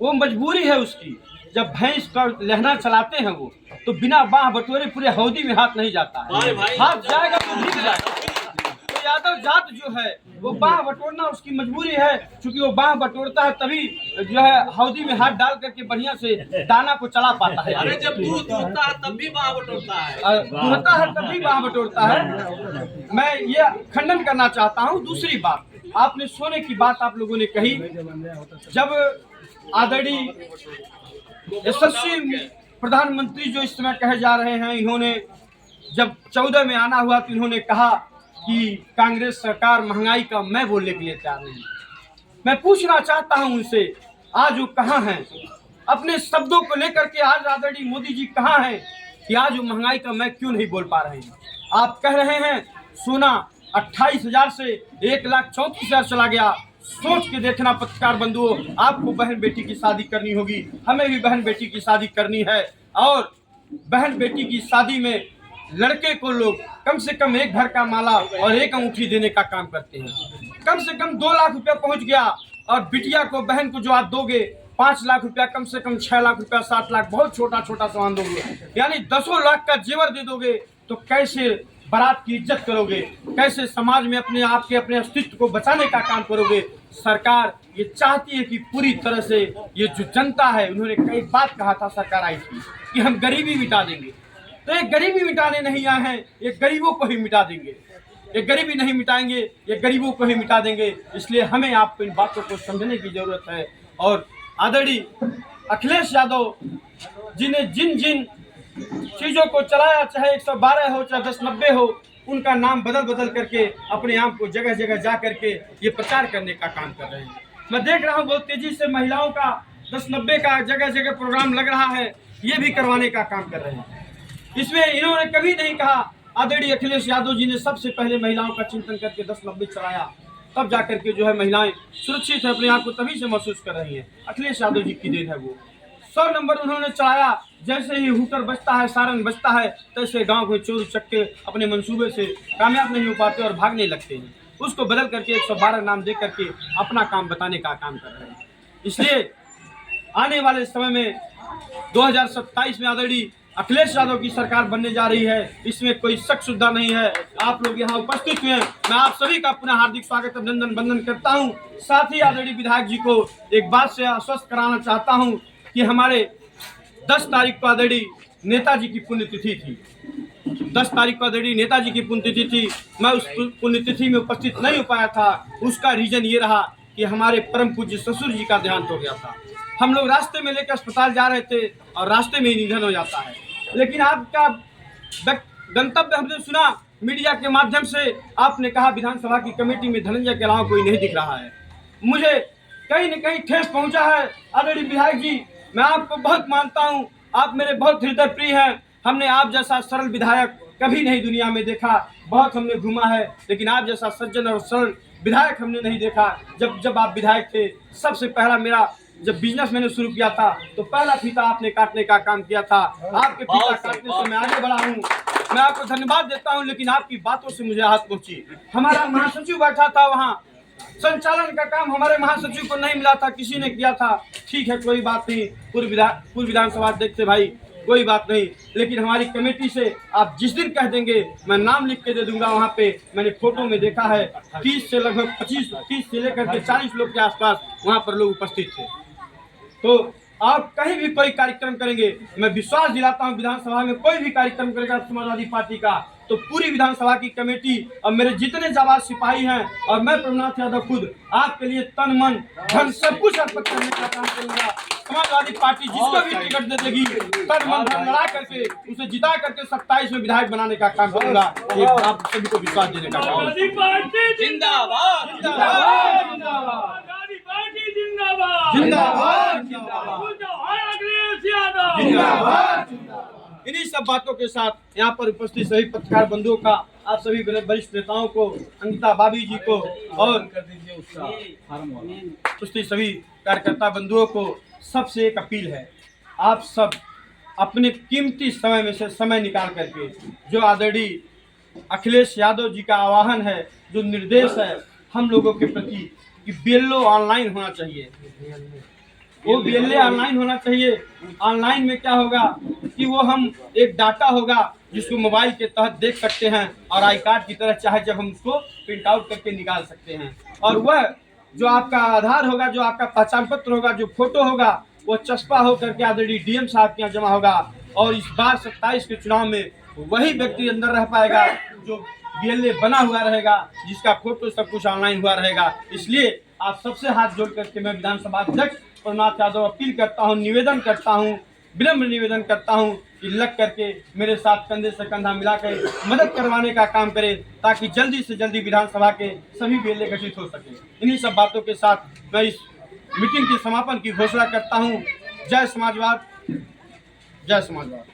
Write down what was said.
वो मजबूरी है उसकी। जब भैंस का लहना चलाते हैं वो, तो बिना बाह बटोरे पूरे हौदी में हाथ नहीं जाता है, हाथ जाएगा तो भीग जाएगा। तो यादव जात जो है वो बाह बटोरना उसकी मजबूरी है, क्योंकि वो बाह बटोरता है तभी जो है हौदी में हाथ डाल करके बढ़िया से दाना को चला पाता है। अरे जब दूध दूहता है तब भी बाह बटोरता है, दूहता है तब भी बाह बटोरता है। मैं ये खंडन करना चाहता हूँ। दूसरी बात, आपने सोने की बात आप लोगों ने कही। जब आदरणीय यशस्वी प्रधानमंत्री जो इस समय कहे जा रहे हैं, इन्होंने जब 14 में आना हुआ तो इन्होंने कहा कि कांग्रेस सरकार महंगाई का मैं बोलने के लिए तैयार नहीं। मैं पूछना चाहता हूं उनसे, आज वो कहाँ हैं? अपने शब्दों को लेकर के आज आदरणीय मोदी जी कहाँ हैं कि आज वो महंगाई का मैं क्यों नहीं बोल पा रहे हैं? आप कह रहे हैं सोना 28,000 से 1,34,000 चला गया। सोच के देखना पत्रकार बंधुओं, आपको बहन बेटी की शादी करनी होगी, हमें भी बहन बेटी की शादी करनी है। और बहन बेटी की शादी में लड़के को लोग कम से कम एक घर का माला और एक अंगूठी देने का काम करते हैं। कम से कम 2 लाख रुपया पहुंच गया, और बिटिया को बहन को जो आप दोगे 5 लाख रुपया, कम से कम 6 लाख रुपया, 7 लाख, बहुत छोटा छोटा सामान दोगे, यानी 10 लाख का जेवर दे दोगे, तो कैसे बारात की इज्जत करोगे? कैसे समाज में अपने आप के अपने अस्तित्व को बचाने का काम करोगे? सरकार ये चाहती है कि पूरी तरह से ये जो जनता है, उन्होंने कई बात कहा था सरकार आई थी कि हम गरीबी मिटा देंगे, तो ये गरीबी मिटाने नहीं आए हैं, ये गरीबों को ही मिटा देंगे। ये गरीबी नहीं मिटाएंगे, ये गरीबों को ही मिटा देंगे। इसलिए हमें आपको इन बातों को समझने की जरूरत है। और आदरणीय अखिलेश यादव जी ने जिन जिन चीजों को चलाया, चाहे 112 हो चाहे 1090 हो, उनका नाम बदल बदल करके अपने आप को जगह जगह जा करके ये प्रचार करने का काम कर रहे हैं। मैं देख रहा हूँ बहुत तेजी से महिलाओं का 1090 का जगह जगह प्रोग्राम लग रहा है, ये भी करवाने का काम कर रहे हैं। इसमें इन्होंने कभी नहीं कहा, आदरणीय अखिलेश यादव जी ने सबसे पहले महिलाओं का चिंतन करके 1090 चलाया, तब जाकर के जो है महिलाएं सुरक्षित है, अपने आप को तभी से महसूस कर रही हैं। अखिलेश यादव जी की देन है वो। 100 नंबर उन्होंने चलाया, जैसे ही हुटर बजता है, सारंग बजता है, तैसे गांव के चोर चक्के अपने मंसूबे से कामयाब नहीं हो पाते और भागने लगते हैं। उसको बदल करके 112 नाम दे करके अपना काम बताने का काम कर रहे हैं। इसलिए आने वाले समय में 2027 में आदरणीय अखिलेश यादव की सरकार बनने जा रही है, इसमें कोई शक सुविधा नहीं है। आप लोग यहाँ उपस्थित हुए हैं, मैं आप सभी का पुनः हार्दिक स्वागत अभिनंदन वंदन करता हूँ। साथ ही आदरणीय विधायक जी को एक बात से आश्वस्त कराना चाहता हूँ कि हमारे 10 तारीख को आदरणीय नेताजी की पुण्यतिथि थी। 10 तारीख को आदरणीय नेताजी की पुण्यतिथि थी। मैं उस पुण्यतिथि में उपस्थित नहीं हो पाया था। उसका रीजन ये रहा कि हमारे परम पूज्य ससुर जी का देहांत हो गया था। हम लोग रास्ते में लेकर अस्पताल जा रहे थे और रास्ते में ही निधन हो जाता है। लेकिन आपका गंतव्य हमने सुना मीडिया के माध्यम से, आपने कहा विधानसभा की कमेटी में धनंजय के अलावा कोई नहीं दिख रहा है। मुझे कहीं न कहीं ठेस पहुंचा है। आदरणीय विधायक जी, मैं आपको बहुत मानता हूं, आप मेरे बहुत हृदय प्रिय हैं। हमने आप जैसा सरल विधायक कभी नहीं दुनिया में देखा। बहुत हमने घूमा है, लेकिन आप जैसा सज्जन और सरल विधायक हमने नहीं देखा। जब आप विधायक थे, सबसे पहला मेरा जब बिजनेस मैंने शुरू किया था, तो पहला फीता आपने काटने का काम किया था। आपके फीता काटने से मैं आगे बढ़ा हूँ। मैं आपको धन्यवाद देता हूँ, लेकिन आपकी बातों से मुझे राहत पहुंची। हमारा महासचिव बैठा था वहाँ, संचालन का काम हमारे महासचिव को नहीं मिला था, किसी ने किया था। ठीक है, कोई बात नहीं, पूर्व विधानसभा देखते भाई, कोई बात नहीं। लेकिन हमारी कमेटी से आप जिस दिन कह देंगे, मैं नाम लिख के दे दूंगा। वहाँ पे मैंने फोटो में देखा है 30 से लगभग 30 से लेकर के 40 लोग के आसपास वहाँ पर लोग उपस्थित थे। तो आप कहीं भी कोई कार्यक्रम करेंगे, मैं विश्वास दिलाता हूं विधानसभा में कोई भी कार्यक्रम करेगा समाजवादी पार्टी का, तो पूरी विधानसभा की कमेटी और मेरे जितने जाबाज सिपाही हैं और मैं प्रभुनाथ यादव खुद आपके लिए तन मन धन सब कुछ अर्पित करने का काम करूंगा। समाजवादी पार्टी जिसको भी टिकट दे देगी, तन मन धन लड़ा करके उसे जिता करके 27 में विधायक बनाने का काम करूंगा। ये आप सभी को विश्वास देने का काम। जिंदाबाद जिंदाबाद इन्हीं सब बातों के साथ यहाँ पर उपस्थित सभी पत्रकार बंधुओं का, आप सभी वरिष्ठ नेताओं को, अंकिता भाभी जी को और उपस्थित सभी कार्यकर्ता बंधुओं को सबसे एक अपील है, आप सब अपने कीमती समय में से समय निकाल करके जो आदरणीय अखिलेश यादव जी का आह्वान है, जो निर्देश है हम लोगों के प्रति कि बीएलओ ऑनलाइन होना चाहिए, वो बीएलए ऑनलाइन होना चाहिए। ऑनलाइन में क्या होगा कि वो हम एक डाटा होगा जिसको मोबाइल के तहत देख सकते हैं और आई कार्ड की तरह चाहे जब हम उसको प्रिंट आउट करके निकाल सकते हैं। और वह जो आपका आधार होगा, जो आपका पहचान पत्र होगा, जो फोटो होगा, वो चस्पा हो करके ऑलरेडी डीएम साहब के यहाँ जमा होगा। और इस बार 27 के चुनाव में वही व्यक्ति अंदर रह पाएगा जो बीएलए बना हुआ रहेगा, जिसका फोटो सब कुछ ऑनलाइन हुआ रहेगा। इसलिए आप सबसे हाथ जोड़ करके मैं विधानसभा अध्यक्ष प्रभुनाथ यादव अपील करता हूँ, निवेदन करता हूँ, विनम्र निवेदन करता हूँ कि लग करके मेरे साथ कंधे से कंधा मिलाकर मदद करवाने का काम करें, ताकि जल्दी से जल्दी विधानसभा के सभी बीएलए गठित हो सके। इन्हीं सब बातों के साथ मैं इस मीटिंग के समापन की घोषणा करता हूँ। जय समाजवाद, जय समाजवाद।